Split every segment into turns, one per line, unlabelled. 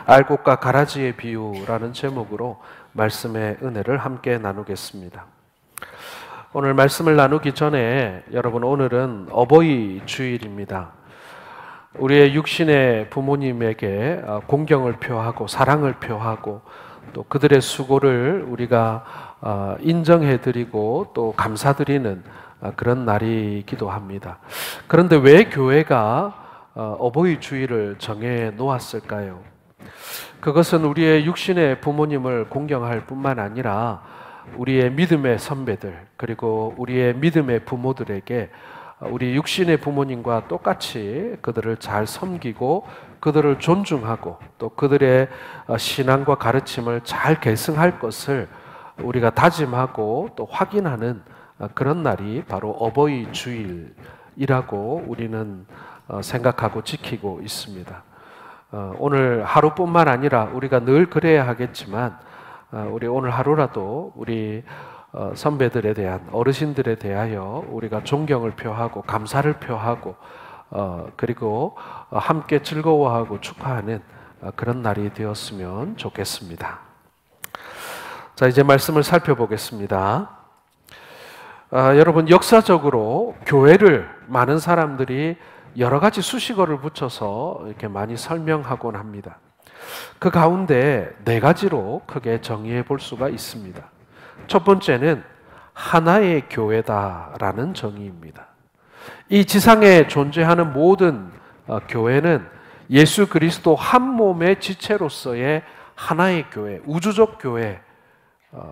알곡과 가라지의 비유라는 제목으로 말씀의 은혜를 함께 나누겠습니다. 오늘 말씀을 나누기 전에 여러분, 오늘은 어버이 주일입니다. 우리의 육신의 부모님에게 공경을 표하고 사랑을 표하고 또 그들의 수고를 우리가 인정해드리고 또 감사드리는 그런 날이기도 합니다. 그런데 왜 교회가 어버이 주일을 정해 놓았을까요? 그것은 우리의 육신의 부모님을 공경할 뿐만 아니라 우리의 믿음의 선배들, 그리고 우리의 믿음의 부모들에게 우리 육신의 부모님과 똑같이 그들을 잘 섬기고 그들을 존중하고 또 그들의 신앙과 가르침을 잘 계승할 것을 우리가 다짐하고 또 확인하는 그런 날이 바로 어버이 주일이라고 우리는 생각하고 지키고 있습니다. 오늘 하루뿐만 아니라 우리가 늘 그래야 하겠지만 우리 오늘 하루라도 우리 선배들에 대한, 어르신들에 대하여 우리가 존경을 표하고 감사를 표하고 그리고 함께 즐거워하고 축하하는 그런 날이 되었으면 좋겠습니다. 자, 이제 말씀을 살펴보겠습니다. 여러분, 역사적으로 교회를 많은 사람들이 여러 가지 수식어를 붙여서 이렇게 많이 설명하곤 합니다. 그 가운데 네 가지로 크게 정의해 볼 수가 있습니다. 첫 번째는 하나의 교회다라는 정의입니다. 이 지상에 존재하는 모든 교회는 예수 그리스도 한 몸의 지체로서의 하나의 교회, 우주적 교회,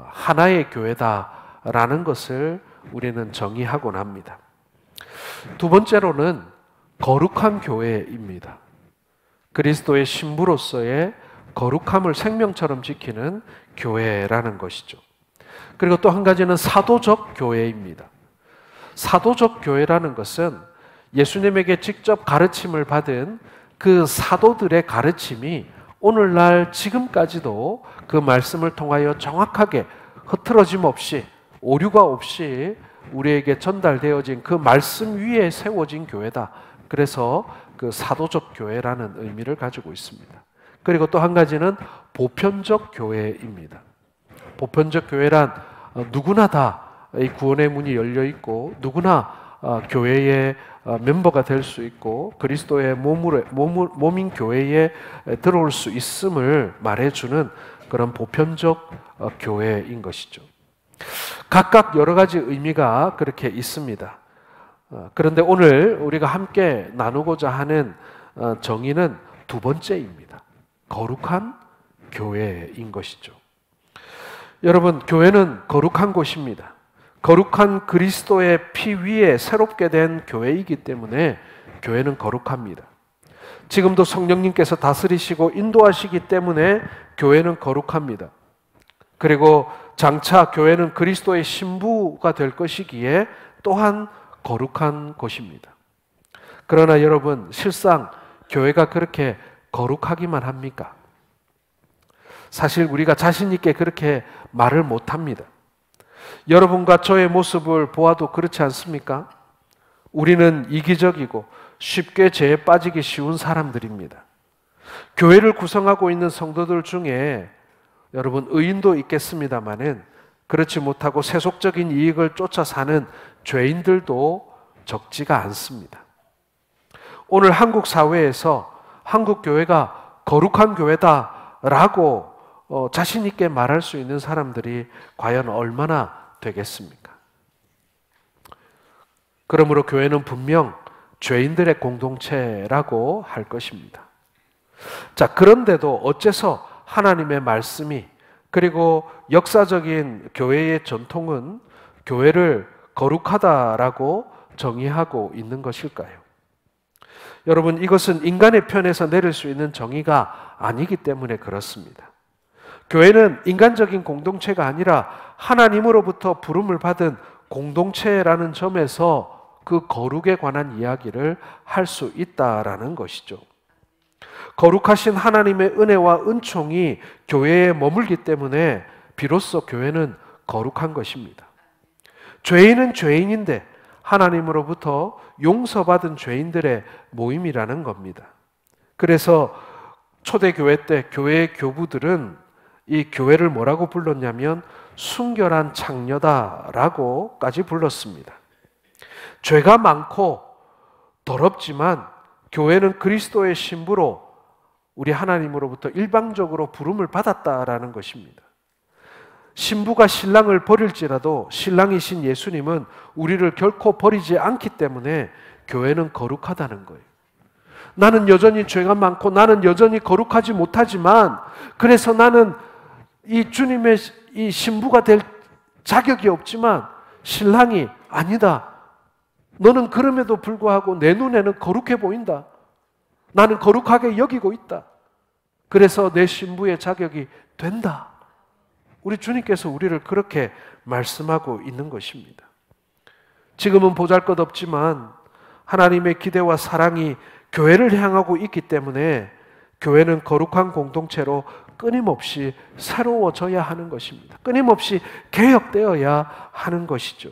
하나의 교회다라는 것을 우리는 정의하곤 합니다. 두 번째로는 거룩한 교회입니다. 그리스도의 신부로서의 거룩함을 생명처럼 지키는 교회라는 것이죠. 그리고 또 한 가지는 사도적 교회입니다. 사도적 교회라는 것은 예수님에게 직접 가르침을 받은 그 사도들의 가르침이 오늘날 지금까지도 그 말씀을 통하여 정확하게 흐트러짐 없이 오류가 없이 우리에게 전달되어진 그 말씀 위에 세워진 교회다. 그래서 그 사도적 교회라는 의미를 가지고 있습니다. 그리고 또 한 가지는 보편적 교회입니다. 보편적 교회란 누구나 다 이 구원의 문이 열려 있고 누구나 교회의 멤버가 될 수 있고 그리스도의 몸인 교회에 들어올 수 있음을 말해주는 그런 보편적 교회인 것이죠. 각각 여러 가지 의미가 그렇게 있습니다. 그런데 오늘 우리가 함께 나누고자 하는 정의는 두 번째입니다. 거룩한 교회인 것이죠. 여러분, 교회는 거룩한 곳입니다. 거룩한 그리스도의 피 위에 새롭게 된 교회이기 때문에 교회는 거룩합니다. 지금도 성령님께서 다스리시고 인도하시기 때문에 교회는 거룩합니다. 그리고 장차 교회는 그리스도의 신부가 될 것이기에 또한 거룩한 곳입니다. 그러나 여러분, 실상 교회가 그렇게 거룩하기만 합니까? 사실 우리가 자신 있게 그렇게 말을 못합니다. 여러분과 저의 모습을 보아도 그렇지 않습니까? 우리는 이기적이고 쉽게 죄에 빠지기 쉬운 사람들입니다. 교회를 구성하고 있는 성도들 중에 여러분, 의인도 있겠습니다마는 그렇지 못하고 세속적인 이익을 쫓아 사는 죄인들도 적지가 않습니다. 오늘 한국 사회에서 한국 교회가 거룩한 교회다라고 자신 있게 말할 수 있는 사람들이 과연 얼마나 되겠습니까? 그러므로 교회는 분명 죄인들의 공동체라고 할 것입니다. 자, 그런데도 어째서 하나님의 말씀이 그리고 역사적인 교회의 전통은 교회를 거룩하다라고 정의하고 있는 것일까요? 여러분, 이것은 인간의 편에서 내릴 수 있는 정의가 아니기 때문에 그렇습니다. 교회는 인간적인 공동체가 아니라 하나님으로부터 부름을 받은 공동체라는 점에서 그 거룩에 관한 이야기를 할 수 있다라는 것이죠. 거룩하신 하나님의 은혜와 은총이 교회에 머물기 때문에 비로소 교회는 거룩한 것입니다. 죄인은 죄인인데 하나님으로부터 용서받은 죄인들의 모임이라는 겁니다. 그래서 초대교회 때 교회의 교부들은 이 교회를 뭐라고 불렀냐면 순결한 창녀다라고까지 불렀습니다. 죄가 많고 더럽지만 교회는 그리스도의 신부로 우리 하나님으로부터 일방적으로 부름을 받았다라는 것입니다. 신부가 신랑을 버릴지라도 신랑이신 예수님은 우리를 결코 버리지 않기 때문에 교회는 거룩하다는 거예요. 나는 여전히 죄가 많고 나는 여전히 거룩하지 못하지만 그래서 나는 이 주님의 이 신부가 될 자격이 없지만 신랑이 아니다. 너는 그럼에도 불구하고 내 눈에는 거룩해 보인다. 나는 거룩하게 여기고 있다. 그래서 내 신부의 자격이 된다. 우리 주님께서 우리를 그렇게 말씀하고 있는 것입니다. 지금은 보잘것없지만 하나님의 기대와 사랑이 교회를 향하고 있기 때문에 교회는 거룩한 공동체로 끊임없이 새로워져야 하는 것입니다. 끊임없이 개혁되어야 하는 것이죠.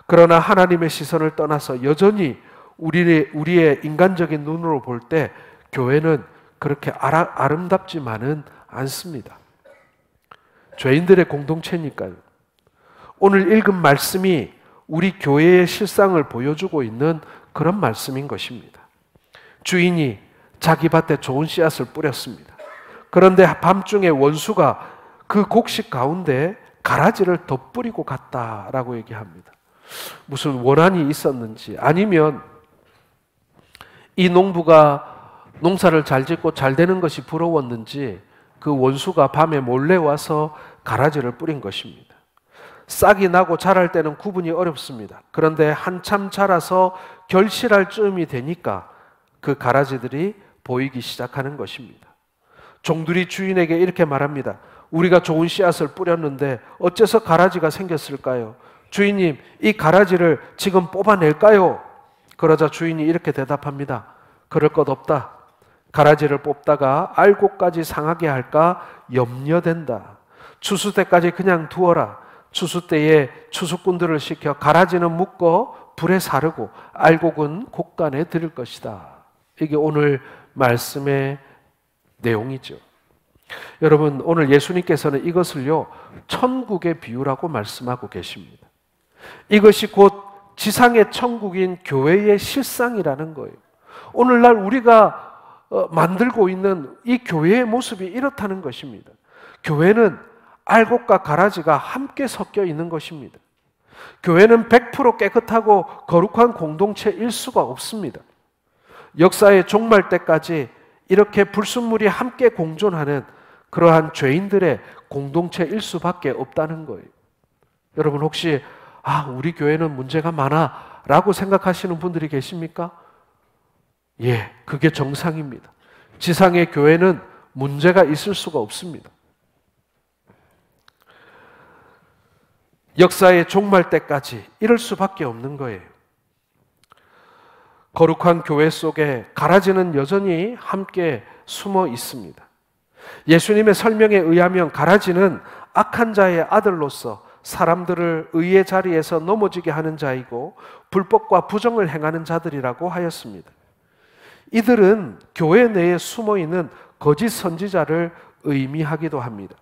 그러나 하나님의 시선을 떠나서 여전히 우리의 인간적인 눈으로 볼 때 교회는 그렇게 아름답지만은 않습니다. 죄인들의 공동체니까요. 오늘 읽은 말씀이 우리 교회의 실상을 보여주고 있는 그런 말씀인 것입니다. 주인이 자기 밭에 좋은 씨앗을 뿌렸습니다. 그런데 밤중에 원수가 그 곡식 가운데 가라지를 덧뿌리고 갔다라고 얘기합니다. 무슨 원한이 있었는지 아니면 이 농부가 농사를 잘 짓고 잘 되는 것이 부러웠는지 그 원수가 밤에 몰래 와서 가라지를 뿌린 것입니다. 싹이 나고 자랄 때는 구분이 어렵습니다. 그런데 한참 자라서 결실할 즈음이 되니까 그 가라지들이 보이기 시작하는 것입니다. 종들이 주인에게 이렇게 말합니다. 우리가 좋은 씨앗을 뿌렸는데 어째서 가라지가 생겼을까요? 주인님, 이 가라지를 지금 뽑아낼까요? 그러자 주인이 이렇게 대답합니다. 그럴 것 없다. 가라지를 뽑다가 알곡까지 상하게 할까 염려된다. 추수 때까지 그냥 두어라. 추수 때에 추수꾼들을 시켜 가라지는 묶어 불에 사르고 알곡은 곡간에 들을 것이다. 이게 오늘 말씀의 내용이죠. 여러분, 오늘 예수님께서는 이것을요 천국의 비유라고 말씀하고 계십니다. 이것이 곧 지상의 천국인 교회의 실상이라는 거예요. 오늘날 우리가 만들고 있는 이 교회의 모습이 이렇다는 것입니다. 교회는 알곡과 가라지가 함께 섞여 있는 것입니다. 교회는 100% 깨끗하고 거룩한 공동체일 수가 없습니다. 역사의 종말 때까지 이렇게 불순물이 함께 공존하는 그러한 죄인들의 공동체일 수밖에 없다는 거예요. 여러분 혹시 우리 교회는 문제가 많아 라고 생각하시는 분들이 계십니까? 예, 그게 정상입니다. 지상의 교회는 문제가 있을 수가 없습니다. 역사의 종말 때까지 이럴 수밖에 없는 거예요. 거룩한 교회 속에 가라지는 여전히 함께 숨어 있습니다. 예수님의 설명에 의하면 가라지는 악한 자의 아들로서 사람들을 의의 자리에서 넘어지게 하는 자이고 불법과 부정을 행하는 자들이라고 하였습니다. 이들은 교회 내에 숨어있는 거짓 선지자를 의미하기도 합니다.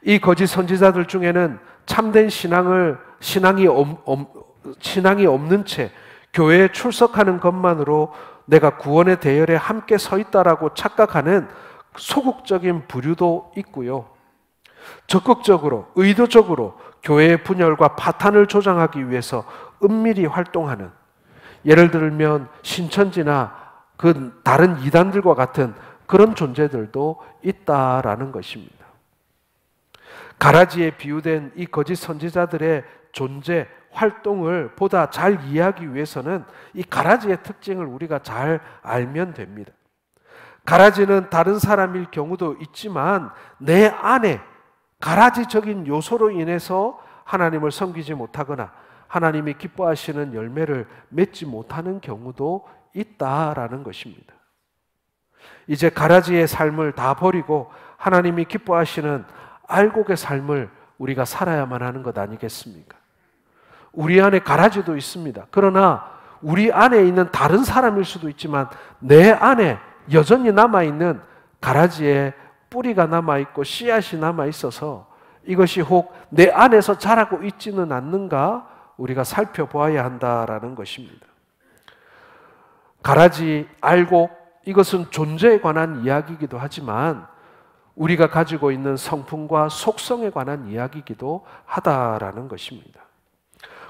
이 거짓 선지자들 중에는 참된 신앙이 없는 채 교회에 출석하는 것만으로 내가 구원의 대열에 함께 서 있다라고 착각하는 소극적인 부류도 있고요. 적극적으로 의도적으로 교회의 분열과 파탄을 조장하기 위해서 은밀히 활동하는, 예를 들면 신천지나 그 다른 이단들과 같은 그런 존재들도 있다라는 것입니다. 가라지에 비유된 이 거짓 선지자들의 존재, 활동을 보다 잘 이해하기 위해서는 이 가라지의 특징을 우리가 잘 알면 됩니다. 가라지는 다른 사람일 경우도 있지만 내 안에 가라지적인 요소로 인해서 하나님을 섬기지 못하거나 하나님이 기뻐하시는 열매를 맺지 못하는 경우도 있다라는 것입니다. 이제 가라지의 삶을 다 버리고 하나님이 기뻐하시는 알곡의 삶을 우리가 살아야만 하는 것 아니겠습니까? 우리 안에 가라지도 있습니다. 그러나 우리 안에 있는 다른 사람일 수도 있지만 내 안에 여전히 남아있는 가라지에 뿌리가 남아있고 씨앗이 남아있어서 이것이 혹 내 안에서 자라고 있지는 않는가 우리가 살펴보아야 한다라는 것입니다. 가라지, 알곡, 이것은 존재에 관한 이야기이기도 하지만 우리가 가지고 있는 성품과 속성에 관한 이야기이기도 하다라는 것입니다.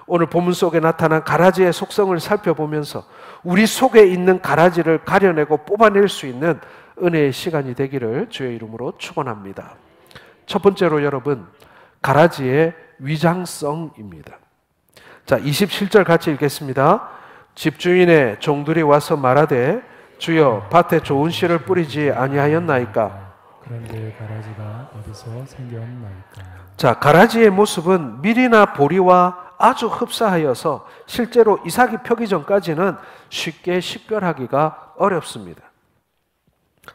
오늘 본문 속에 나타난 가라지의 속성을 살펴보면서 우리 속에 있는 가라지를 가려내고 뽑아낼 수 있는 은혜의 시간이 되기를 주의 이름으로 축원합니다. 첫 번째로 여러분, 가라지의 위장성입니다. 자, 27절 같이 읽겠습니다. 집주인의 종들이 와서 말하되 주여 밭에 좋은 씨를 뿌리지 아니하였나이까?
그런데 가라지가 어디서 생겼나이까?
자, 가라지의 모습은 밀이나 보리와 아주 흡사하여서 실제로 이삭이 펴기 전까지는 쉽게 식별하기가 어렵습니다.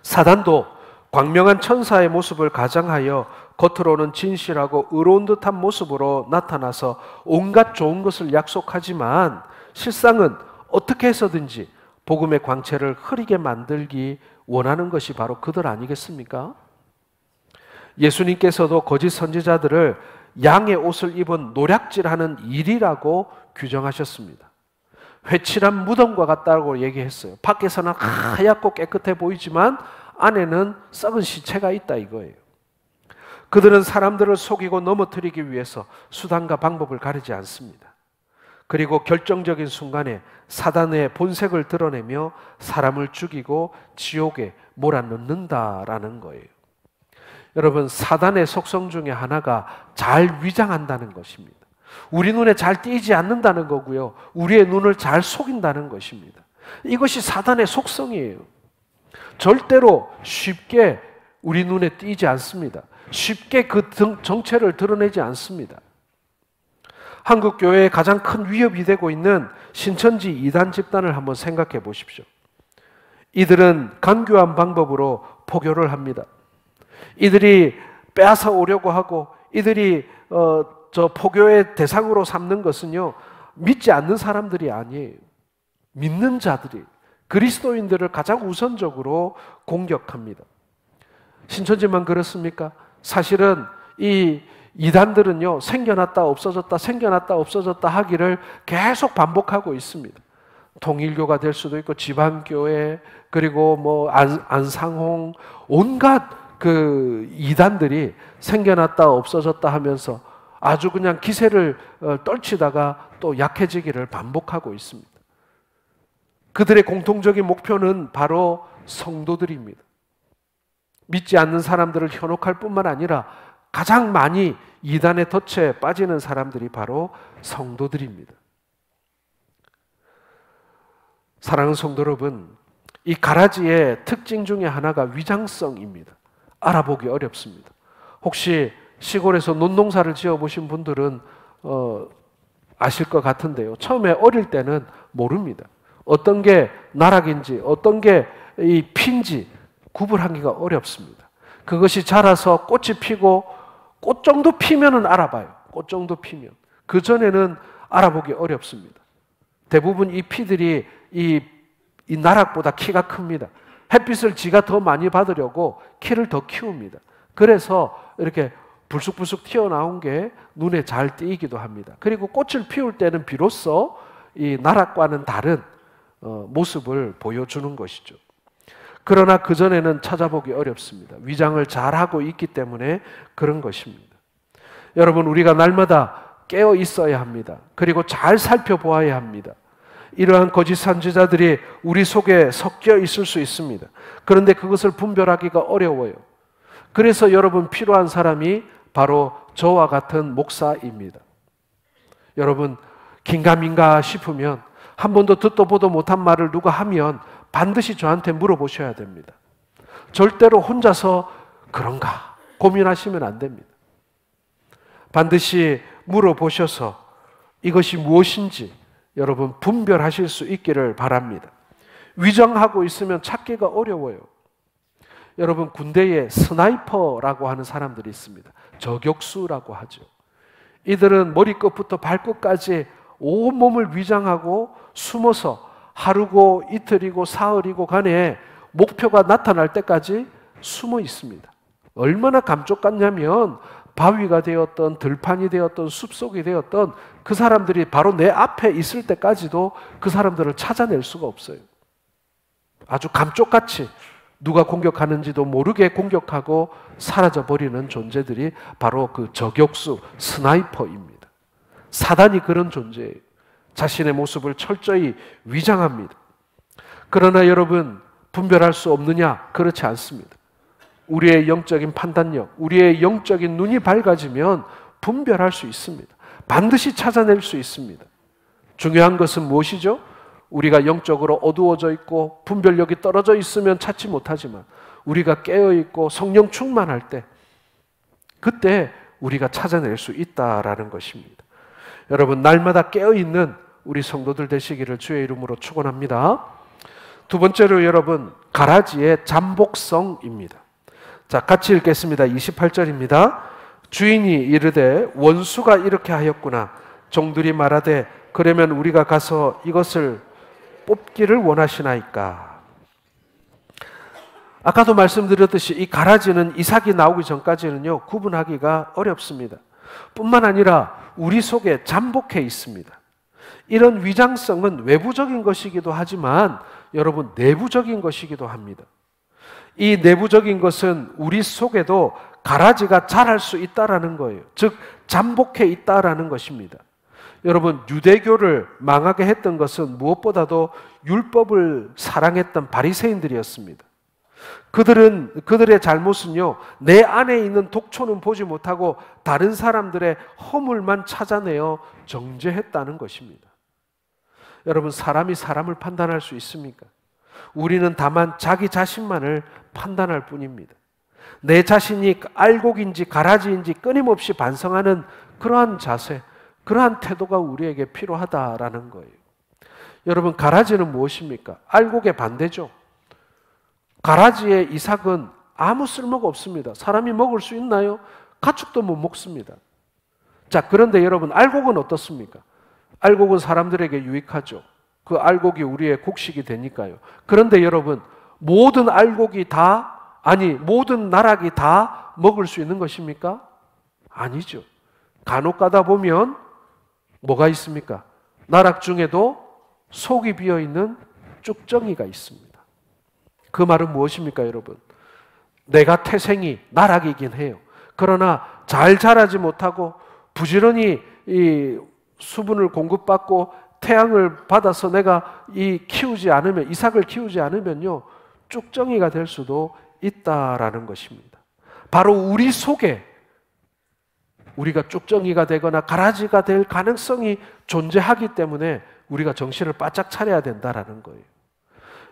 사단도 광명한 천사의 모습을 가장하여 겉으로는 진실하고 의로운 듯한 모습으로 나타나서 온갖 좋은 것을 약속하지만 실상은 어떻게 해서든지 복음의 광채를 흐리게 만들기 원하는 것이 바로 그들 아니겠습니까? 예수님께서도 거짓 선지자들을 양의 옷을 입은 노략질하는 일이라고 규정하셨습니다. 회칠한 무덤과 같다고 얘기했어요. 밖에서는 하얗고 깨끗해 보이지만 안에는 썩은 시체가 있다 이거예요. 그들은 사람들을 속이고 넘어뜨리기 위해서 수단과 방법을 가리지 않습니다. 그리고 결정적인 순간에 사단의 본색을 드러내며 사람을 죽이고 지옥에 몰아넣는다라는 거예요. 여러분, 사단의 속성 중에 하나가 잘 위장한다는 것입니다. 우리 눈에 잘 띄지 않는다는 거고요. 우리의 눈을 잘 속인다는 것입니다. 이것이 사단의 속성이에요. 절대로 쉽게 우리 눈에 띄지 않습니다. 쉽게 그 정체를 드러내지 않습니다. 한국 교회의 가장 큰 위협이 되고 있는 신천지 이단 집단을 한번 생각해 보십시오. 이들은 간교한 방법으로 포교를 합니다. 이들이 빼앗아 오려고 하고 이들이 저 포교의 대상으로 삼는 것은요, 믿지 않는 사람들이 아니에요. 믿는 자들이, 그리스도인들을 가장 우선적으로 공격합니다. 신천지만 그렇습니까? 사실은 이 이단들은요, 생겨났다 없어졌다 생겨났다 없어졌다 하기를 계속 반복하고 있습니다. 통일교가 될 수도 있고 지방교회, 그리고 뭐 안상홍, 온갖 그 이단들이 생겨났다 없어졌다 하면서 아주 그냥 기세를 떨치다가 또 약해지기를 반복하고 있습니다. 그들의 공통적인 목표는 바로 성도들입니다. 믿지 않는 사람들을 현혹할 뿐만 아니라 가장 많이 이단의 덫에 빠지는 사람들이 바로 성도들입니다. 사랑하는 성도 여러분, 이 가라지의 특징 중에 하나가 위장성입니다. 알아보기 어렵습니다. 혹시 시골에서 논농사를 지어보신 분들은 아실 것 같은데요. 처음에 어릴 때는 모릅니다. 어떤 게 나락인지 어떤 게 이 피인지 구분하기가 어렵습니다. 그것이 자라서 꽃이 피고 꽃 정도 피면은 알아봐요. 꽃 정도 피면. 그 전에는 알아보기 어렵습니다. 대부분 이 피들이 이 나락보다 키가 큽니다. 햇빛을 지가 더 많이 받으려고 키를 더 키웁니다. 그래서 이렇게 불쑥불쑥 튀어나온 게 눈에 잘 띄기도 합니다. 그리고 꽃을 피울 때는 비로소 이 나락과는 다른 모습을 보여주는 것이죠. 그러나 그전에는 찾아보기 어렵습니다. 위장을 잘하고 있기 때문에 그런 것입니다. 여러분, 우리가 날마다 깨어 있어야 합니다. 그리고 잘 살펴보아야 합니다. 이러한 거짓 선지자들이 우리 속에 섞여 있을 수 있습니다. 그런데 그것을 분별하기가 어려워요. 그래서 여러분, 필요한 사람이 바로 저와 같은 목사입니다. 여러분, 긴가민가 싶으면 한 번도 듣도 보도 못한 말을 누가 하면 반드시 저한테 물어보셔야 됩니다. 절대로 혼자서 그런가 고민하시면 안 됩니다. 반드시 물어보셔서 이것이 무엇인지 여러분 분별하실 수 있기를 바랍니다. 위장하고 있으면 찾기가 어려워요. 여러분, 군대에 스나이퍼라고 하는 사람들이 있습니다. 저격수라고 하죠. 이들은 머리끝부터 발끝까지 온몸을 위장하고 숨어서 하루고 이틀이고 사흘이고 간에 목표가 나타날 때까지 숨어 있습니다. 얼마나 감쪽 같냐면 바위가 되었던 들판이 되었던 숲속이 되었던 그 사람들이 바로 내 앞에 있을 때까지도 그 사람들을 찾아낼 수가 없어요. 아주 감쪽같이 누가 공격하는지도 모르게 공격하고 사라져버리는 존재들이 바로 그 저격수 스나이퍼입니다. 사단이 그런 존재예요. 자신의 모습을 철저히 위장합니다. 그러나 여러분, 분별할 수 없느냐? 그렇지 않습니다. 우리의 영적인 판단력, 우리의 영적인 눈이 밝아지면 분별할 수 있습니다. 반드시 찾아낼 수 있습니다. 중요한 것은 무엇이죠? 우리가 영적으로 어두워져 있고 분별력이 떨어져 있으면 찾지 못하지만 우리가 깨어있고 성령 충만할 때 그때 우리가 찾아낼 수 있다라는 것입니다. 여러분, 날마다 깨어있는 우리 성도들 되시기를 주의 이름으로 축원합니다. 두 번째로 여러분, 가라지의 잠복성입니다. 자, 같이 읽겠습니다. 28절입니다. 주인이 이르되 원수가 이렇게 하였구나. 종들이 말하되 그러면 우리가 가서 이것을 뽑기를 원하시나이까. 아까도 말씀드렸듯이 이 가라지는 이삭이 나오기 전까지는요, 구분하기가 어렵습니다. 뿐만 아니라 우리 속에 잠복해 있습니다. 이런 위장성은 외부적인 것이기도 하지만 여러분, 내부적인 것이기도 합니다. 이 내부적인 것은 우리 속에도 가라지가 자랄 수 있다라는 거예요. 즉 잠복해 있다라는 것입니다. 여러분, 유대교를 망하게 했던 것은 무엇보다도 율법을 사랑했던 바리새인들이었습니다. 그들의 잘못은요, 내 안에 있는 독초는 보지 못하고 다른 사람들의 허물만 찾아내어 정죄했다는 것입니다. 여러분, 사람이 사람을 판단할 수 있습니까? 우리는 다만 자기 자신만을 판단할 뿐입니다. 내 자신이 알곡인지 가라지인지 끊임없이 반성하는 그러한 자세, 그러한 태도가 우리에게 필요하다라는 거예요. 여러분, 가라지는 무엇입니까? 알곡의 반대죠. 가라지의 이삭은 아무 쓸모가 없습니다. 사람이 먹을 수 있나요? 가축도 못 먹습니다. 자, 그런데 여러분, 알곡은 어떻습니까? 알곡은 사람들에게 유익하죠. 그 알곡이 우리의 곡식이 되니까요. 그런데 여러분, 모든 알곡이 다, 모든 나락이 다 먹을 수 있는 것입니까? 아니죠. 간혹 가다 보면 뭐가 있습니까? 나락 중에도 속이 비어있는 쭉정이가 있습니다. 그 말은 무엇입니까, 여러분? 내가 태생이 나락이긴 해요. 그러나 잘 자라지 못하고 부지런히 이 수분을 공급받고 태양을 받아서 내가 이삭을 키우지 않으면요, 쭉정이가 될 수도 있다라는 것입니다. 바로 우리 속에 우리가 쭉정이가 되거나 가라지가 될 가능성이 존재하기 때문에 우리가 정신을 바짝 차려야 된다라는 거예요.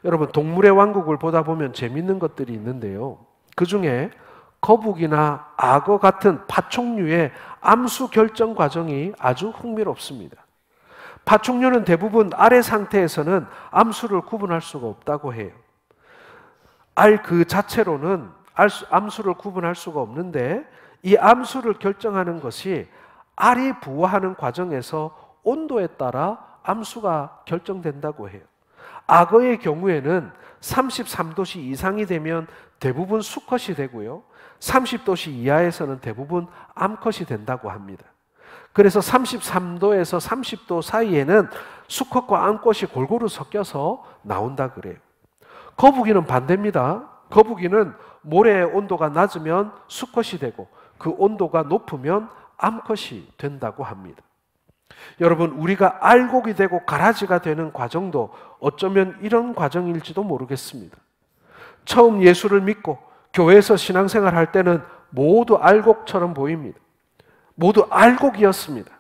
여러분, 동물의 왕국을 보다 보면 재밌는 것들이 있는데요. 그 중에 거북이나 악어 같은 파충류의 암수 결정 과정이 아주 흥미롭습니다. 파충류는 대부분 알의 상태에서는 암수를 구분할 수가 없다고 해요. 알 그 자체로는 암수를 구분할 수가 없는데 이 암수를 결정하는 것이 알이 부화하는 과정에서 온도에 따라 암수가 결정된다고 해요. 악어의 경우에는 33도씨 이상이 되면 대부분 수컷이 되고요, 30도씨 이하에서는 대부분 암컷이 된다고 합니다. 그래서 33도에서 30도 사이에는 수컷과 암컷이 골고루 섞여서 나온다 그래요. 거북이는 반대입니다. 거북이는 모래의 온도가 낮으면 수컷이 되고 그 온도가 높으면 암컷이 된다고 합니다. 여러분, 우리가 알곡이 되고 가라지가 되는 과정도 어쩌면 이런 과정일지도 모르겠습니다. 처음 예수를 믿고 교회에서 신앙생활 할 때는 모두 알곡처럼 보입니다. 모두 알곡이었습니다.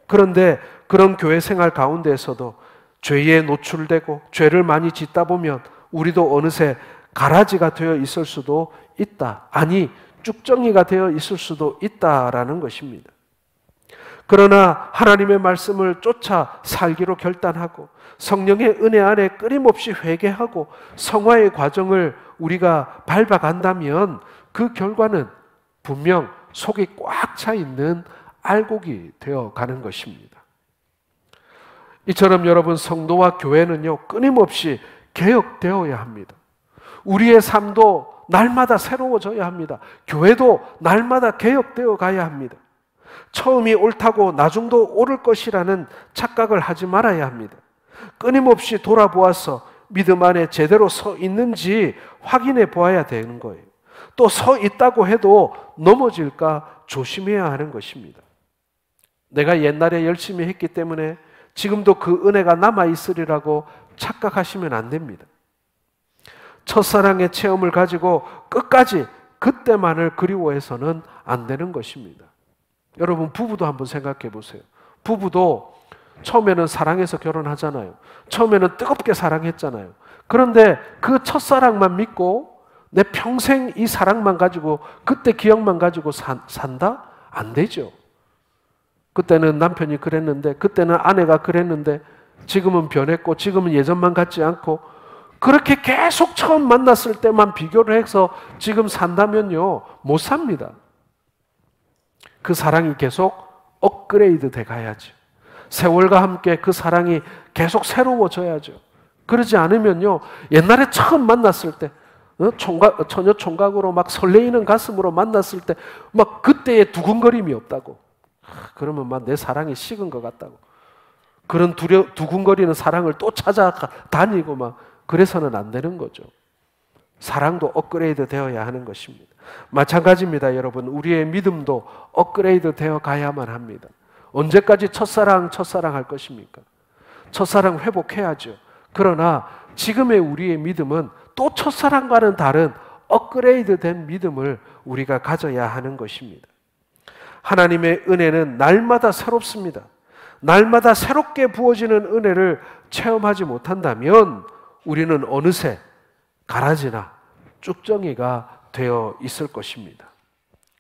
그런데 그런 교회 생활 가운데에서도 죄에 노출되고 죄를 많이 짓다 보면 우리도 어느새 가라지가 되어 있을 수도 있다. 쭉정이가 되어 있을 수도 있다라는 것입니다. 그러나 하나님의 말씀을 쫓아 살기로 결단하고 성령의 은혜 안에 끊임없이 회개하고 성화의 과정을 우리가 밟아간다면 그 결과는 분명 속이 꽉 차 있는 알곡이 되어 가는 것입니다. 이처럼 여러분, 성도와 교회는요, 끊임없이 개혁되어야 합니다. 우리의 삶도 날마다 새로워져야 합니다. 교회도 날마다 개혁되어 가야 합니다. 처음이 옳다고 나중도 옳을 것이라는 착각을 하지 말아야 합니다. 끊임없이 돌아보아서 믿음 안에 제대로 서 있는지 확인해 보아야 되는 거예요. 또 서 있다고 해도 넘어질까 조심해야 하는 것입니다. 내가 옛날에 열심히 했기 때문에 지금도 그 은혜가 남아있으리라고 착각하시면 안 됩니다. 첫사랑의 체험을 가지고 끝까지 그때만을 그리워해서는 안 되는 것입니다. 여러분, 부부도 한번 생각해 보세요. 부부도 처음에는 사랑해서 결혼하잖아요. 처음에는 뜨겁게 사랑했잖아요. 그런데 그 첫사랑만 믿고 내 평생 이 사랑만 가지고 그때 기억만 가지고 산다? 안 되죠. 그때는 남편이 그랬는데, 그때는 아내가 그랬는데, 지금은 변했고, 지금은 예전만 같지 않고, 그렇게 계속 처음 만났을 때만 비교를 해서 지금 산다면요, 못 삽니다. 그 사랑이 계속 업그레이드 돼 가야죠. 세월과 함께 그 사랑이 계속 새로워져야죠. 그러지 않으면요, 옛날에 처음 만났을 때, 처녀 총각으로 막 설레이는 가슴으로 만났을 때, 막 그때의 두근거림이 없다고. 그러면 막 내 사랑이 식은 것 같다고. 그런 두근거리는 사랑을 또 찾아다니고 막 그래서는 안 되는 거죠. 사랑도 업그레이드 되어야 하는 것입니다. 마찬가지입니다, 여러분. 우리의 믿음도 업그레이드 되어 가야만 합니다. 언제까지 첫사랑 할 것입니까? 첫사랑 회복해야죠. 그러나 지금의 우리의 믿음은 또 첫사랑과는 다른 업그레이드 된 믿음을 우리가 가져야 하는 것입니다. 하나님의 은혜는 날마다 새롭습니다. 날마다 새롭게 부어지는 은혜를 체험하지 못한다면 우리는 어느새 가라지나 쭉정이가 되어 있을 것입니다.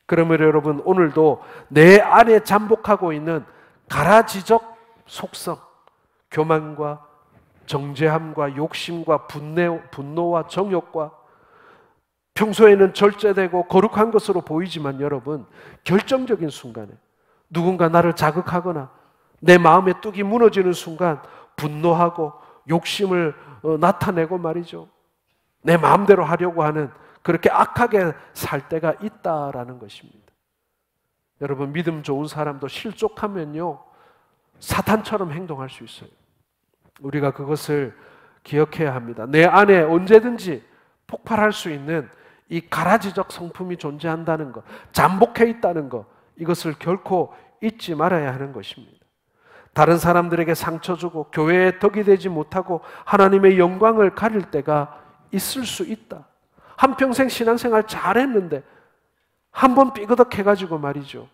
그러면 여러분, 오늘도 내 안에 잠복하고 있는 가라지적 속성, 교만과 정죄함과 욕심과 분노와 정욕과, 평소에는 절제되고 거룩한 것으로 보이지만 여러분, 결정적인 순간에 누군가 나를 자극하거나 내 마음의 뚝이 무너지는 순간 분노하고 욕심을 나타내고 말이죠, 내 마음대로 하려고 하는, 그렇게 악하게 살 때가 있다라는 것입니다. 여러분, 믿음 좋은 사람도 실족하면요, 사탄처럼 행동할 수 있어요. 우리가 그것을 기억해야 합니다. 내 안에 언제든지 폭발할 수 있는 이 가라지적 성품이 존재한다는 것, 잠복해 있다는 것, 이것을 결코 잊지 말아야 하는 것입니다. 다른 사람들에게 상처 주고 교회에 덕이 되지 못하고 하나님의 영광을 가릴 때가 있을 수 있다. 한평생 신앙생활 잘했는데 한 번 삐그덕해가지고 말이죠,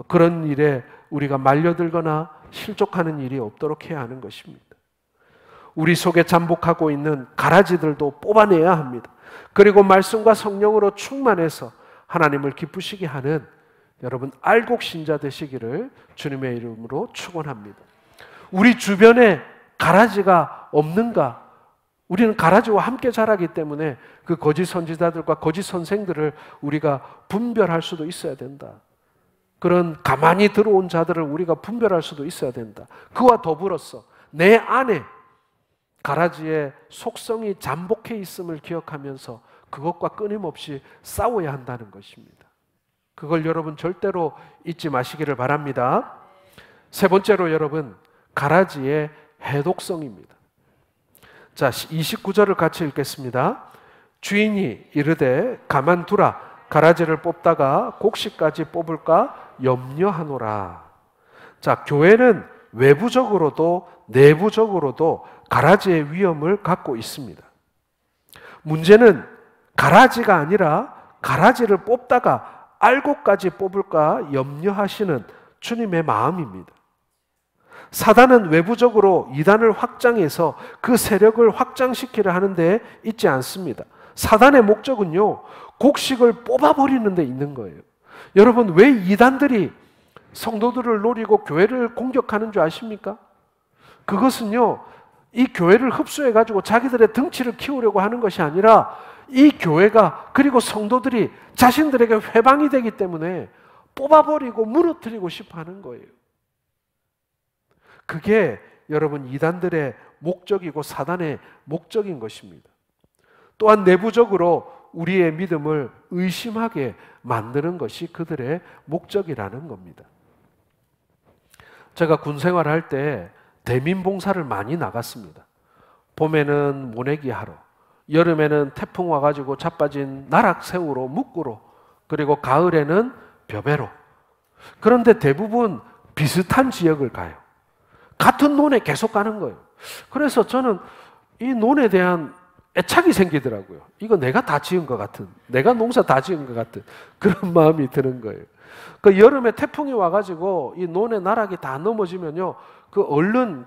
그런 일에 우리가 말려들거나 실족하는 일이 없도록 해야 하는 것입니다. 우리 속에 잠복하고 있는 가라지들도 뽑아내야 합니다. 그리고 말씀과 성령으로 충만해서 하나님을 기쁘시게 하는 여러분 알곡 신자 되시기를 주님의 이름으로 축원합니다. 우리 주변에 가라지가 없는가? 우리는 가라지와 함께 자라기 때문에 그 거짓 선지자들과 거짓 선생들을 우리가 분별할 수도 있어야 된다. 그런 가만히 들어온 자들을 우리가 분별할 수도 있어야 된다. 그와 더불어서 내 안에 가라지의 속성이 잠복해 있음을 기억하면서 그것과 끊임없이 싸워야 한다는 것입니다. 그걸 여러분 절대로 잊지 마시기를 바랍니다. 세 번째로 여러분, 가라지의 해독성입니다. 자, 29절을 같이 읽겠습니다. 주인이 이르되 가만두라, 가라지를 뽑다가 곡식까지 뽑을까 염려하노라. 자, 교회는 외부적으로도 내부적으로도 가라지의 위험을 갖고 있습니다. 문제는 가라지가 아니라 가라지를 뽑다가 알곡까지 뽑을까 염려하시는 주님의 마음입니다. 사단은 외부적으로 이단을 확장해서 그 세력을 확장시키려 하는데 있지 않습니다. 사단의 목적은요, 곡식을 뽑아버리는 데 있는 거예요. 여러분, 왜 이단들이 성도들을 노리고 교회를 공격하는 줄 아십니까? 그것은요, 이 교회를 흡수해가지고 자기들의 덩치를 키우려고 하는 것이 아니라 이 교회가, 그리고 성도들이 자신들에게 회방이 되기 때문에 뽑아버리고 무너뜨리고 싶어 하는 거예요. 그게 여러분 이단들의 목적이고 사단의 목적인 것입니다. 또한 내부적으로 우리의 믿음을 의심하게 만드는 것이 그들의 목적이라는 겁니다. 제가 군 생활할 때 대민 봉사를 많이 나갔습니다. 봄에는 모내기 하러, 여름에는 태풍 와가지고 자빠진 나락새우로 묵구로, 그리고 가을에는 벼베로. 그런데 대부분 비슷한 지역을 가요. 같은 논에 계속 가는 거예요. 그래서 저는 이 논에 대한 애착이 생기더라고요. 이거 내가 다 지은 것 같은, 내가 농사 다 지은 것 같은 그런 마음이 드는 거예요. 그 여름에 태풍이 와가지고 이 논의 나락이 다 넘어지면요, 그 얼른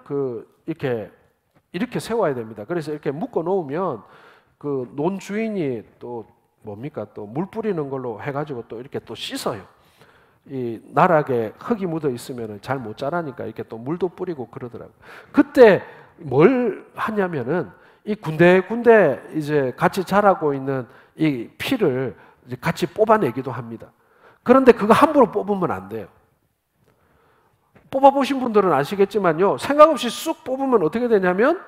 이렇게 세워야 됩니다. 그래서 이렇게 묶어 놓으면 그 논 주인이 또 뭡니까, 또 물 뿌리는 걸로 해가지고 또 이렇게 또 씻어요. 이 나락에 흙이 묻어 있으면 잘 못 자라니까 이렇게 또 물도 뿌리고 그러더라고요. 그때 뭘 하냐면은 이 군데군데 이제 같이 자라고 있는 이 피를 이제 같이 뽑아내기도 합니다. 그런데 그거 함부로 뽑으면 안 돼요. 뽑아보신 분들은 아시겠지만요, 생각 없이 쑥 뽑으면 어떻게 되냐면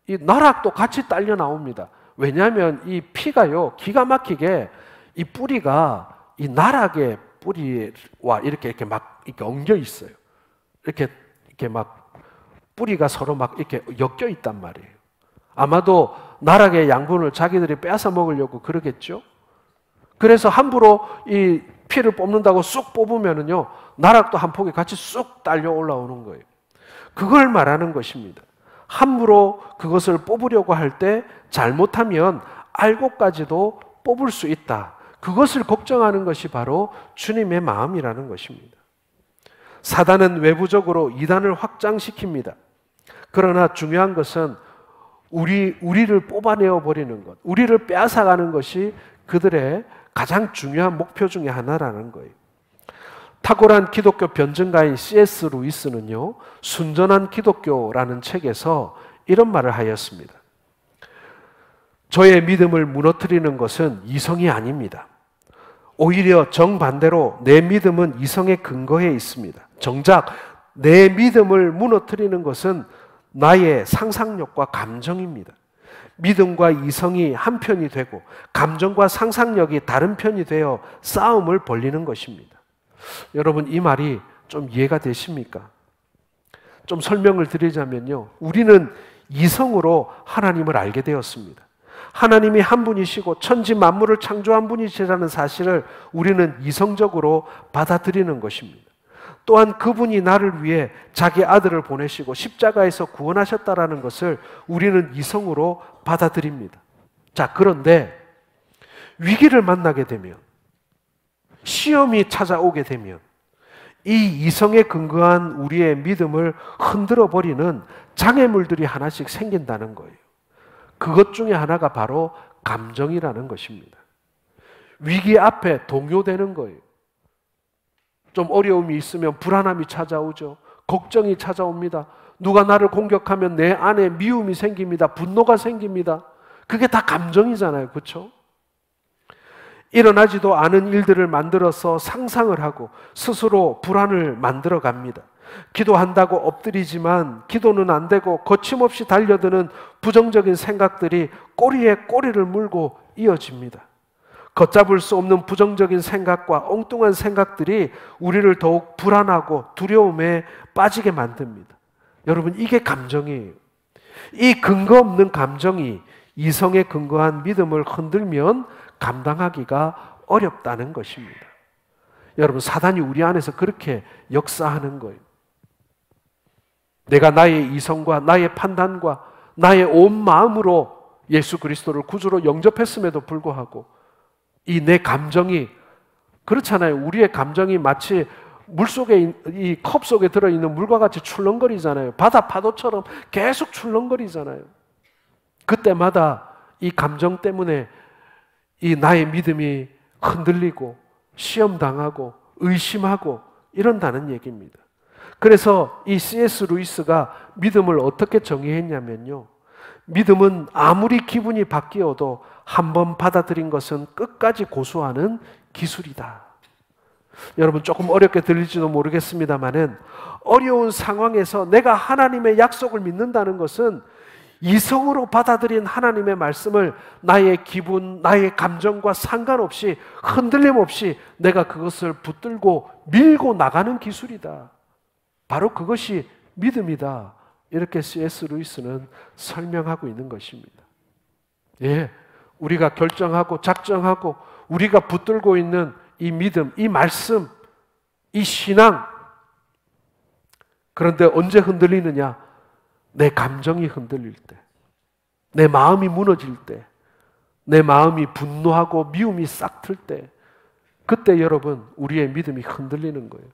이 나락도 같이 딸려 나옵니다. 왜냐하면 이 피가요, 기가 막히게 이 뿌리가 이 나락의 뿌리와 이렇게 막 이렇게 엉겨 있어요. 이렇게 막 뿌리가 서로 막 이렇게 엮여 있단 말이에요. 아마도 나락의 양분을 자기들이 뺏어 먹으려고 그러겠죠. 그래서 함부로 이 피를 뽑는다고 쑥 뽑으면은요, 나락도 한 폭이 같이 쑥 딸려 올라오는 거예요. 그걸 말하는 것입니다. 함부로 그것을 뽑으려고 할 때 잘못하면 알고까지도 뽑을 수 있다. 그것을 걱정하는 것이 바로 주님의 마음이라는 것입니다. 사단은 외부적으로 이단을 확장시킵니다. 그러나 중요한 것은 우리를 뽑아내어 버리는 것, 우리를 빼앗아가는 것이 그들의 가장 중요한 목표 중에 하나라는 거예요. 탁월한 기독교 변증가인 C.S. 루이스는요, 순전한 기독교라는 책에서 이런 말을 하였습니다. 저의 믿음을 무너뜨리는 것은 이성이 아닙니다. 오히려 정반대로 내 믿음은 이성의 근거에 있습니다. 정작 내 믿음을 무너뜨리는 것은 나의 상상력과 감정입니다. 믿음과 이성이 한 편이 되고 감정과 상상력이 다른 편이 되어 싸움을 벌이는 것입니다. 여러분, 이 말이 좀 이해가 되십니까? 좀 설명을 드리자면요, 우리는 이성으로 하나님을 알게 되었습니다. 하나님이 한 분이시고 천지 만물을 창조한 분이시라는 사실을 우리는 이성적으로 받아들이는 것입니다. 또한 그분이 나를 위해 자기 아들을 보내시고 십자가에서 구원하셨다라는 것을 우리는 이성으로 받아들입니다. 자, 그런데 위기를 만나게 되면, 시험이 찾아오게 되면 이 이성에 근거한 우리의 믿음을 흔들어 버리는 장애물들이 하나씩 생긴다는 거예요. 그것 중에 하나가 바로 감정이라는 것입니다. 위기 앞에 동요되는 거예요. 좀 어려움이 있으면 불안함이 찾아오죠. 걱정이 찾아옵니다. 누가 나를 공격하면 내 안에 미움이 생깁니다. 분노가 생깁니다. 그게 다 감정이잖아요. 그렇죠? 일어나지도 않은 일들을 만들어서 상상을 하고 스스로 불안을 만들어 갑니다. 기도한다고 엎드리지만 기도는 안 되고 거침없이 달려드는 부정적인 생각들이 꼬리에 꼬리를 물고 이어집니다. 걷잡을 수 없는 부정적인 생각과 엉뚱한 생각들이 우리를 더욱 불안하고 두려움에 빠지게 만듭니다. 여러분, 이게 감정이에요. 이 근거 없는 감정이 이성에 근거한 믿음을 흔들면 감당하기가 어렵다는 것입니다. 여러분, 사단이 우리 안에서 그렇게 역사하는 거예요. 내가 나의 이성과 나의 판단과 나의 온 마음으로 예수 그리스도를 구주로 영접했음에도 불구하고 이 내 감정이, 그렇잖아요. 우리의 감정이 마치 물속에, 이 컵 속에 들어있는 물과 같이 출렁거리잖아요. 바다 파도처럼 계속 출렁거리잖아요. 그때마다 이 감정 때문에 이 나의 믿음이 흔들리고 시험당하고 의심하고 이런다는 얘기입니다. 그래서 이 C.S. 루이스가 믿음을 어떻게 정의했냐면요, 믿음은 아무리 기분이 바뀌어도 한번 받아들인 것은 끝까지 고수하는 기술이다. 여러분, 조금 어렵게 들릴지도 모르겠습니다만은 어려운 상황에서 내가 하나님의 약속을 믿는다는 것은 이성으로 받아들인 하나님의 말씀을 나의 기분, 나의 감정과 상관없이 흔들림 없이 내가 그것을 붙들고 밀고 나가는 기술이다. 바로 그것이 믿음이다. 이렇게 C.S. 루이스는 설명하고 있는 것입니다. 예, 우리가 결정하고 작정하고 우리가 붙들고 있는 이 믿음, 이 말씀, 이 신앙. 그런데 언제 흔들리느냐? 내 감정이 흔들릴 때, 내 마음이 무너질 때, 내 마음이 분노하고 미움이 싹 틀 때, 그때 여러분 우리의 믿음이 흔들리는 거예요.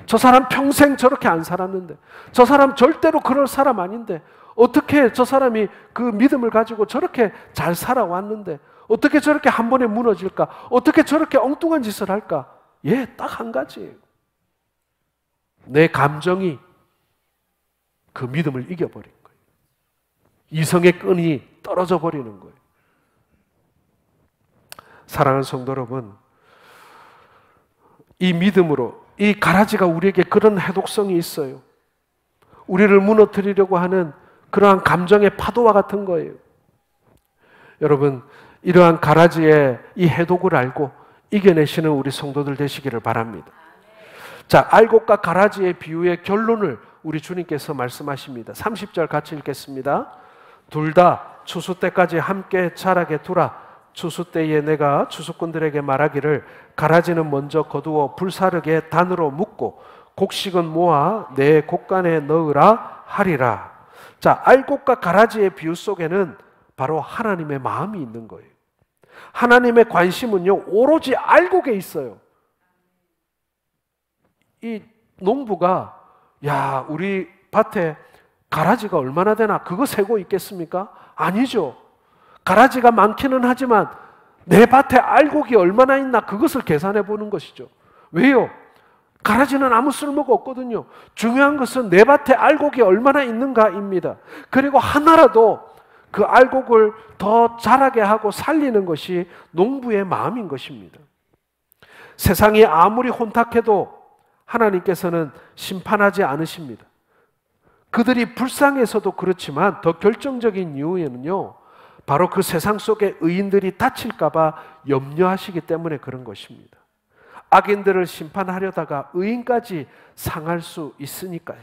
저 사람 평생 저렇게 안 살았는데, 저 사람 절대로 그럴 사람 아닌데, 어떻게 저 사람이 그 믿음을 가지고 저렇게 잘 살아왔는데 어떻게 저렇게 한 번에 무너질까? 어떻게 저렇게 엉뚱한 짓을 할까? 예, 딱 한 가지예요. 내 감정이 그 믿음을 이겨버린 거예요. 이성의 끈이 떨어져 버리는 거예요. 사랑하는 성도 여러분, 이 믿음으로 이 가라지가 우리에게 그런 해독성이 있어요. 우리를 무너뜨리려고 하는 그러한 감정의 파도와 같은 거예요. 여러분, 이러한 가라지의 이 해독을 알고 이겨내시는 우리 성도들 되시기를 바랍니다. 자, 알곡과 가라지의 비유의 결론을 우리 주님께서 말씀하십니다. 30절 같이 읽겠습니다. 둘 다 추수 때까지 함께 자라게 두라. 추수 때에 내가 추수꾼들에게 말하기를 가라지는 먼저 거두어 불사르게 단으로 묶고 곡식은 모아 내 곡간에 넣으라 하리라. 자, 알곡과 가라지의 비유 속에는 바로 하나님의 마음이 있는 거예요. 하나님의 관심은요, 오로지 알곡에 있어요. 이 농부가 야, 우리 밭에 가라지가 얼마나 되나 그거 세고 있겠습니까? 아니죠. 가라지가 많기는 하지만 내 밭에 알곡이 얼마나 있나 그것을 계산해 보는 것이죠. 왜요? 가라지는 아무 쓸모가 없거든요. 중요한 것은 내 밭에 알곡이 얼마나 있는가입니다. 그리고 하나라도 그 알곡을 더 자라게 하고 살리는 것이 농부의 마음인 것입니다. 세상이 아무리 혼탁해도 하나님께서는 심판하지 않으십니다. 그들이 불쌍해서도 그렇지만 더 결정적인 이유에는요, 바로 그 세상 속에 의인들이 다칠까 봐 염려하시기 때문에 그런 것입니다. 악인들을 심판하려다가 의인까지 상할 수 있으니까요.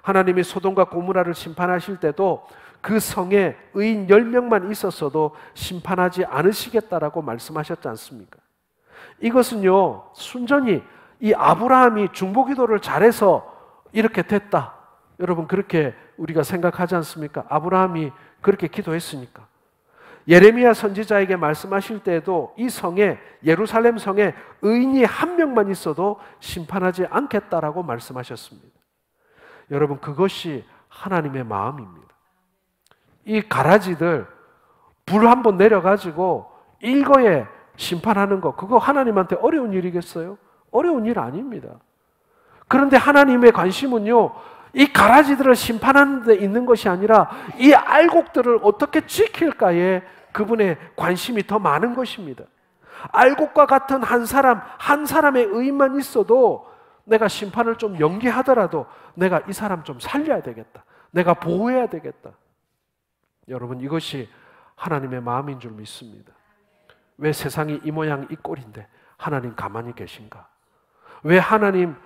하나님이 소돔과 고모라를 심판하실 때도 그 성에 의인 10명만 있었어도 심판하지 않으시겠다라고 말씀하셨지 않습니까? 이것은요, 순전히 이 아브라함이 중보기도를 잘해서 이렇게 됐다. 여러분, 그렇게 우리가 생각하지 않습니까? 아브라함이 그렇게 기도했으니까. 예레미야 선지자에게 말씀하실 때에도 이 성에, 예루살렘 성에 의인이 한 명만 있어도 심판하지 않겠다라고 말씀하셨습니다. 여러분, 그것이 하나님의 마음입니다. 이 가라지들 불 한번 내려가지고 일거에 심판하는 거, 그거 하나님한테 어려운 일이겠어요? 어려운 일 아닙니다. 그런데 하나님의 관심은요, 이 가라지들을 심판하는 데 있는 것이 아니라 이 알곡들을 어떻게 지킬까에 그분의 관심이 더 많은 것입니다. 알곡과 같은 한 사람의 의인만 있어도 내가 심판을 좀 연기하더라도 내가 이 사람 좀 살려야 되겠다. 내가 보호해야 되겠다. 여러분, 이것이 하나님의 마음인 줄 믿습니다. 왜 세상이 이 모양 이 꼴인데 하나님 가만히 계신가? 왜 하나님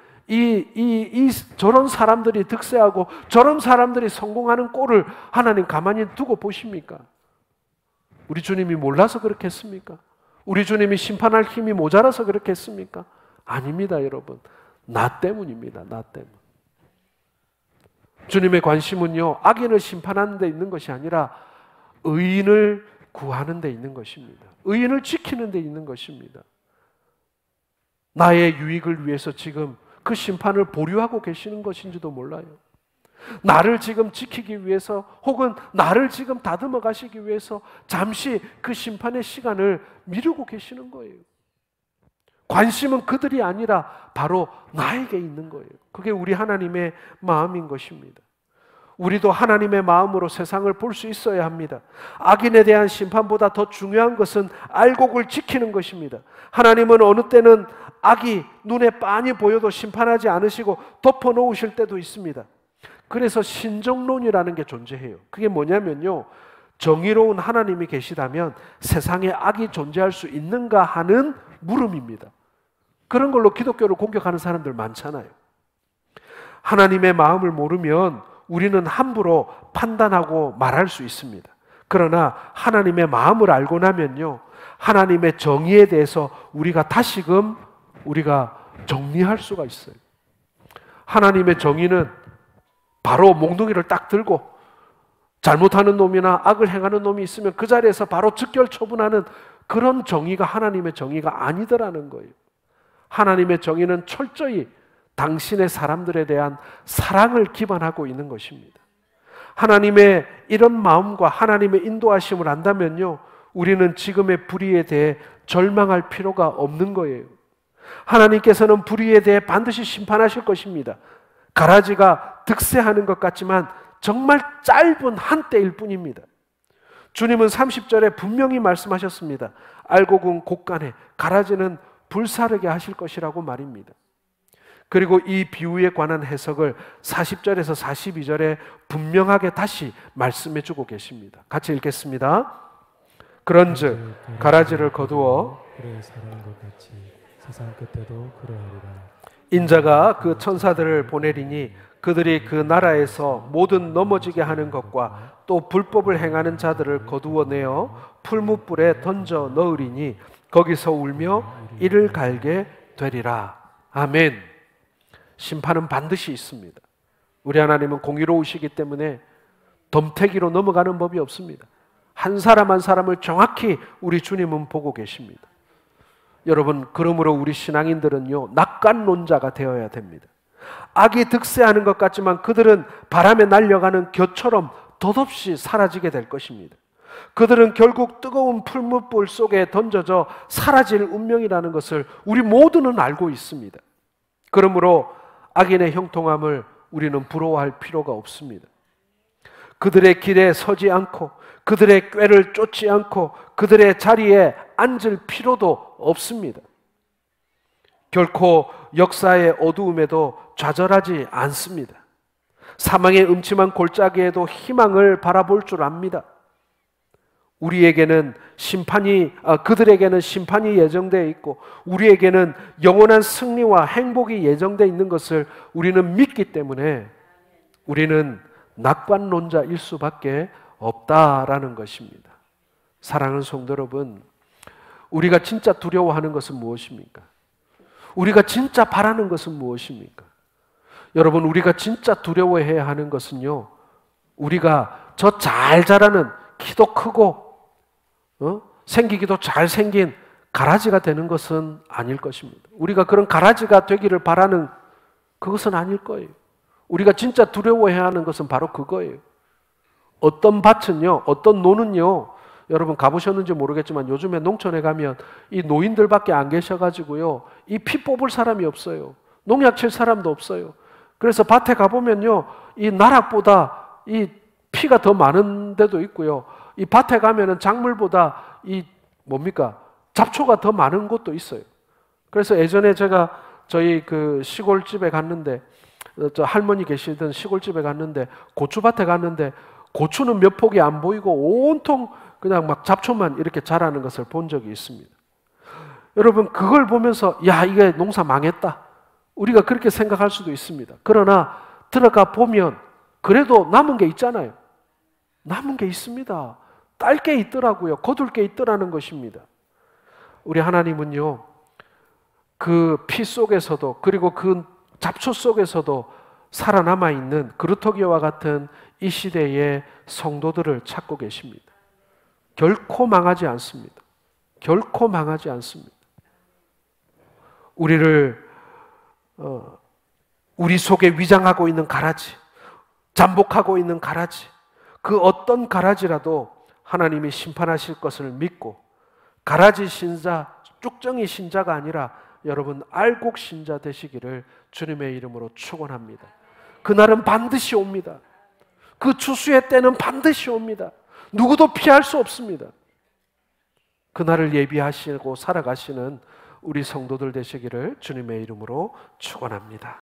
저런 사람들이 득세하고 저런 사람들이 성공하는 꼴을 하나님 가만히 두고 보십니까? 우리 주님이 몰라서 그렇게 했습니까? 우리 주님이 심판할 힘이 모자라서 그렇게 했습니까? 아닙니다, 여러분. 나 때문입니다. 나 때문. 주님의 관심은요, 악인을 심판하는 데 있는 것이 아니라 의인을 구하는 데 있는 것입니다. 의인을 지키는 데 있는 것입니다. 나의 유익을 위해서 지금 그 심판을 보류하고 계시는 것인지도 몰라요. 나를 지금 지키기 위해서 혹은 나를 지금 다듬어 가시기 위해서 잠시 그 심판의 시간을 미루고 계시는 거예요. 관심은 그들이 아니라 바로 나에게 있는 거예요. 그게 우리 하나님의 마음인 것입니다. 우리도 하나님의 마음으로 세상을 볼 수 있어야 합니다. 악인에 대한 심판보다 더 중요한 것은 알곡을 지키는 것입니다. 하나님은 어느 때는 악이 눈에 빤히 보여도 심판하지 않으시고 덮어놓으실 때도 있습니다. 그래서 신정론이라는 게 존재해요. 그게 뭐냐면요, 정의로운 하나님이 계시다면 세상에 악이 존재할 수 있는가 하는 물음입니다. 그런 걸로 기독교를 공격하는 사람들 많잖아요. 하나님의 마음을 모르면 우리는 함부로 판단하고 말할 수 있습니다. 그러나 하나님의 마음을 알고 나면요, 하나님의 정의에 대해서 우리가 다시금 정리할 수가 있어요. 하나님의 정의는 바로 몽둥이를 딱 들고 잘못하는 놈이나 악을 행하는 놈이 있으면 그 자리에서 바로 즉결 처분하는 그런 정의가 하나님의 정의가 아니더라는 거예요. 하나님의 정의는 철저히 당신의 사람들에 대한 사랑을 기반하고 있는 것입니다. 하나님의 이런 마음과 하나님의 인도하심을 안다면요, 우리는 지금의 불의에 대해 절망할 필요가 없는 거예요. 하나님께서는 불의에 대해 반드시 심판하실 것입니다. 가라지가 득세하는 것 같지만 정말 짧은 한때일 뿐입니다. 주님은 30절에 분명히 말씀하셨습니다. 알고 군 곳간에 가라지는 불사르게 하실 것이라고 말입니다. 그리고 이 비유에 관한 해석을 40절에서 42절에 분명하게 다시 말씀해 주고 계십니다. 같이 읽겠습니다. 그런즉 가라지를 거두어
그의 사는 것 같이 세상 끝에도 그러하리라.
인자가 그 천사들을 보내리니 그들이 그 나라에서 모든 넘어지게 하는 것과 또 불법을 행하는 자들을 거두어내어 풀무불에 던져 넣으리니 거기서 울며 이를 갈게 되리라. 아멘. 심판은 반드시 있습니다. 우리 하나님은 공의로우시기 때문에 덤태기로 넘어가는 법이 없습니다. 한 사람 한 사람을 정확히 우리 주님은 보고 계십니다. 여러분, 그러므로 우리 신앙인들은요, 낙관론자가 되어야 됩니다. 악이 득세하는 것 같지만 그들은 바람에 날려가는 겨처럼 덧없이 사라지게 될 것입니다. 그들은 결국 뜨거운 풀무불 속에 던져져 사라질 운명이라는 것을 우리 모두는 알고 있습니다. 그러므로 악인의 형통함을 우리는 부러워할 필요가 없습니다. 그들의 길에 서지 않고 그들의 꾀를 쫓지 않고 그들의 자리에 앉을 필요도 없습니다. 결코 역사의 어두움에도 좌절하지 않습니다. 사망의 음침한 골짜기에도 희망을 바라볼 줄 압니다. 우리에게는 그들에게는 심판이 예정되어 있고 우리에게는 영원한 승리와 행복이 예정되어 있는 것을 우리는 믿기 때문에 우리는 낙관론자일 수밖에 없다라는 것입니다. 사랑하는 성도 여러분, 우리가 진짜 두려워하는 것은 무엇입니까? 우리가 진짜 바라는 것은 무엇입니까? 여러분, 우리가 진짜 두려워해야 하는 것은요, 우리가 저 잘 자라는 키도 크고 생기기도 잘생긴 가라지가 되는 것은 아닐 것입니다. 우리가 그런 가라지가 되기를 바라는 그것은 아닐 거예요. 우리가 진짜 두려워해야 하는 것은 바로 그거예요. 어떤 밭은요, 어떤 노는요, 여러분 가보셨는지 모르겠지만 요즘에 농촌에 가면 이 노인들밖에 안 계셔가지고요, 이 피 뽑을 사람이 없어요. 농약 칠 사람도 없어요. 그래서 밭에 가보면요, 이 나락보다 이 피가 더 많은 데도 있고요, 이 밭에 가면은 작물보다 잡초가 더 많은 곳도 있어요. 그래서 예전에 제가 저희 그 시골집에 갔는데, 저 할머니 계시던 시골집에 갔는데 고추밭에 갔는데 고추는 몇 폭이 안 보이고 온통 그냥 막 잡초만 이렇게 자라는 것을 본 적이 있습니다. 여러분, 그걸 보면서 야, 이게 농사 망했다, 우리가 그렇게 생각할 수도 있습니다. 그러나 들어가 보면 그래도 남은 게 있잖아요. 남은 게 있습니다. 딸 게 있더라고요. 거둘 게 있더라는 것입니다. 우리 하나님은요, 그 피 속에서도 그리고 그 잡초 속에서도 살아남아 있는 그루터기와 같은 이 시대의 성도들을 찾고 계십니다. 결코 망하지 않습니다. 결코 망하지 않습니다. 우리 속에 위장하고 있는 가라지, 잠복하고 있는 가라지, 그 어떤 가라지라도 하나님이 심판하실 것을 믿고 가라지 신자, 쭉정이 신자가 아니라 여러분 알곡 신자 되시기를 주님의 이름으로 축원합니다. 그날은 반드시 옵니다. 그 추수의 때는 반드시 옵니다. 누구도 피할 수 없습니다. 그날을 예비하시고 살아가시는 우리 성도들 되시기를 주님의 이름으로 축원합니다.